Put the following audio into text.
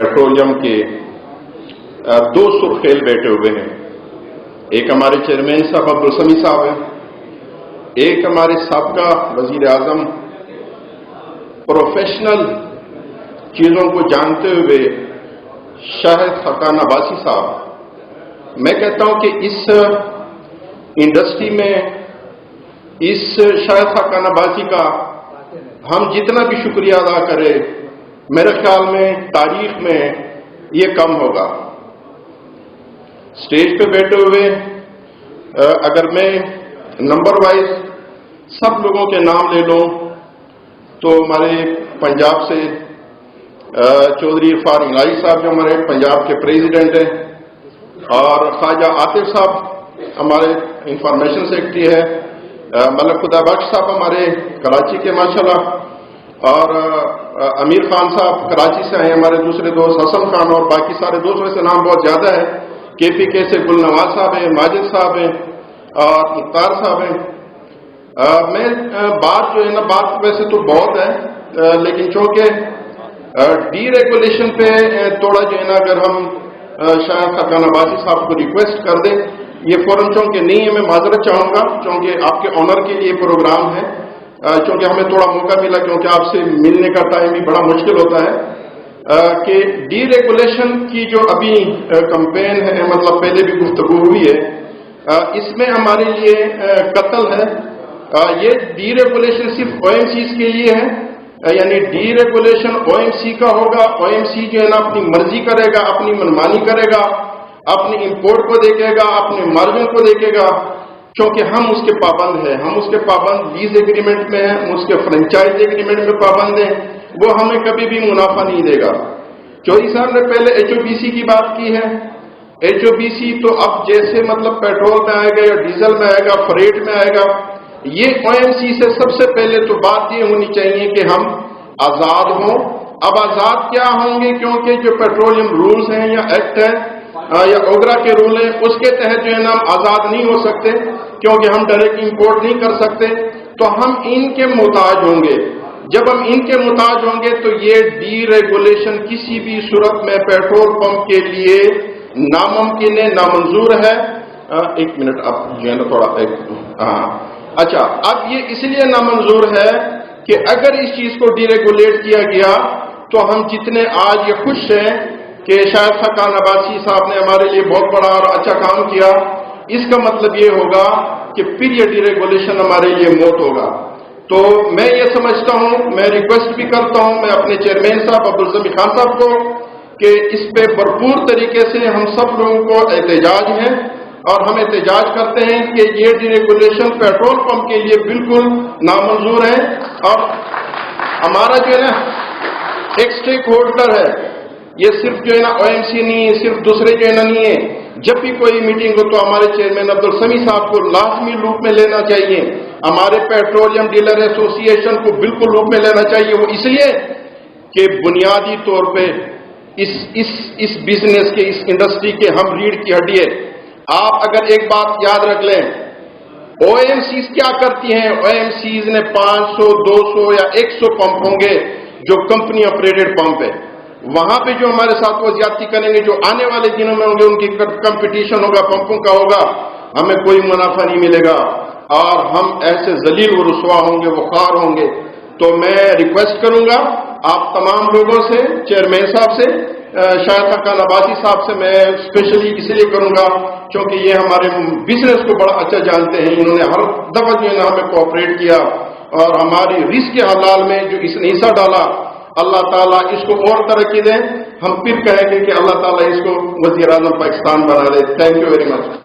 Petroleum के दो सुर्खेल बैठे हुए हैं। एक हमारे चेयरमैन साहब अब्दुल समी साहब हैं, एक हमारे साबका वजीर आजम प्रोफेशनल चीज़ों को जानते हुए शाहिद खाकान अब्बासी साहब। मैं कहता हूं कि इस इंडस्ट्री में इस शाहिद खाकान अब्बासी का हम जितना भी शुक्रिया अदा करें, मेरे ख्याल में तारीख में ये कम होगा। स्टेज पे बैठे हुए अगर मैं नंबर वाइज सब लोगों के नाम ले लूं तो हमारे पंजाब से चौधरी इरफान इलाही साहब जो हमारे पंजाब के प्रेसिडेंट हैं, और ख्वाजा आतिफ साहब हमारे इंफॉर्मेशन सेक्रेटरी है, मलक खुदा बख्श साहब हमारे कराची के माशाल्लाह, और अमीर खान साहब कराची से आए हमारे दूसरे दोस्त, हसन खान, और बाकी सारे दोस्तों से नाम बहुत ज्यादा है। KPK से गुलनवाज साहब हैं, माजिद साहब हैं और मुख्तार साहब हैं। मैं बात जो है ना, बात वैसे तो बहुत है, लेकिन चूंकि डीरेगुलेशन पे थोड़ा जो है ना, अगर हम शायद खाकान अब्बासी साहब को रिक्वेस्ट कर दें, ये फौरन चूंकि नहीं है, मैं माजरत चाहूंगा चूंकि आपके ऑनर के लिए प्रोग्राम है, चूंकि हमें थोड़ा मौका मिला, क्योंकि आपसे मिलने का टाइम भी बड़ा मुश्किल होता है, कि डीरेगुलेशन की जो अभी कैंपेन है, मतलब पहले भी गुफ्तगू हुई है, इसमें हमारे लिए कत्ल है। ये डीरेगुलेशन सिर्फ OMCs के लिए है, यानी डीरेगुलेशन OMC का होगा। OMC जो है ना अपनी मर्जी करेगा, अपनी मनमानी करेगा, अपने इंपोर्ट को देखेगा, अपने मार्जिन को देखेगा, क्योंकि हम उसके पाबंद हैं। हम उसके पाबंद लीज एग्रीमेंट में हैं, हम उसके फ्रेंचाइज एग्रीमेंट में पाबंद हैं, वो हमें कभी भी मुनाफा नहीं देगा। चौधरी साहब ने पहले HOBC की बात की है। HOBC तो अब जैसे मतलब पेट्रोल में आएगा या डीजल में आएगा, फ्रेट में आएगा, ये OMC से सबसे पहले तो बात ये होनी चाहिए कि हम आजाद हों। अब आजाद क्या होंगे, क्योंकि जो पेट्रोलियम रूल्स हैं या एक्ट है या ओगरा के रूल है, उसके तहत जो है ना हम आजाद नहीं हो सकते, क्योंकि हम डायरेक्ट इंपोर्ट नहीं कर सकते, तो हम इनके मुताज होंगे। जब हम इनके मुताज होंगे तो ये डीरेगुलेशन किसी भी सूरत में पेट्रोल पंप के लिए नामुमकिन है, नामंजूर है। एक मिनट आप जो है ना थोड़ा अच्छा, अब ये इसलिए नामंजूर है कि अगर इस चीज को डीरेगुलेट किया गया तो हम जितने आज ये खुश हैं कि शायद खाकान अब्बासी साहब ने हमारे लिए बहुत बड़ा और अच्छा काम किया, इसका मतलब ये होगा कि फिर ये डीरेगुलेशन हमारे लिए मौत होगा। तो मैं ये समझता हूं, मैं रिक्वेस्ट भी करता हूं मैं अपने चेयरमैन साहब अब्दुल समी खान साहब को कि इस पे भरपूर तरीके से हम सब लोगों को एहतजाज है, और हम एहतजाज करते हैं कि ये डीरेगुलेशन पेट्रोल पंप के लिए बिल्कुल नामंजूर है। और हमारा जो है ना एक स्टेक होल्डर है, ये सिर्फ जो है ना OMC नहीं है, सिर्फ दूसरे जो है ना नहीं है। जब भी कोई मीटिंग हो तो हमारे चेयरमैन अब्दुल समी साहब को लाजमी लूप में लेना चाहिए, हमारे पेट्रोलियम डीलर एसोसिएशन को बिल्कुल लूप में लेना चाहिए। वो इसलिए कि बुनियादी तौर पे इस बिजनेस के, इस इंडस्ट्री के हम रीढ़ की हड्डी है। आप अगर एक बात याद रख लें, OMCs क्या करती हैं, OMCs ने 500, 200 या 100 पंप होंगे जो कंपनी ऑपरेटेड पंप है, वहां पे जो हमारे साथ वो ज्यादती करेंगे, जो आने वाले दिनों में होंगे, उनकी कंपटीशन होगा, पंपों का होगा, हमें कोई मुनाफा नहीं मिलेगा और हम ऐसे जलील व रुसवा होंगे, वो खार होंगे। तो मैं रिक्वेस्ट करूंगा आप तमाम लोगों से, चेयरमैन साहब से, शायद खाकान अब्बासी साहब से मैं स्पेशली इसलिए करूंगा क्योंकि ये हमारे बिजनेस को बड़ा अच्छा जानते हैं। इन्होंने हर दफा जो है ना हमें कोऑपरेट किया और हमारी रिस्क के हलाल में जो इसने हिस्सा डाला, अल्लाह ताला इसको और तरक्की दे। हम फिर कहेंगे कि अल्लाह ताला इसको वज़ीर आज़म पाकिस्तान बना दे। Thank you very much.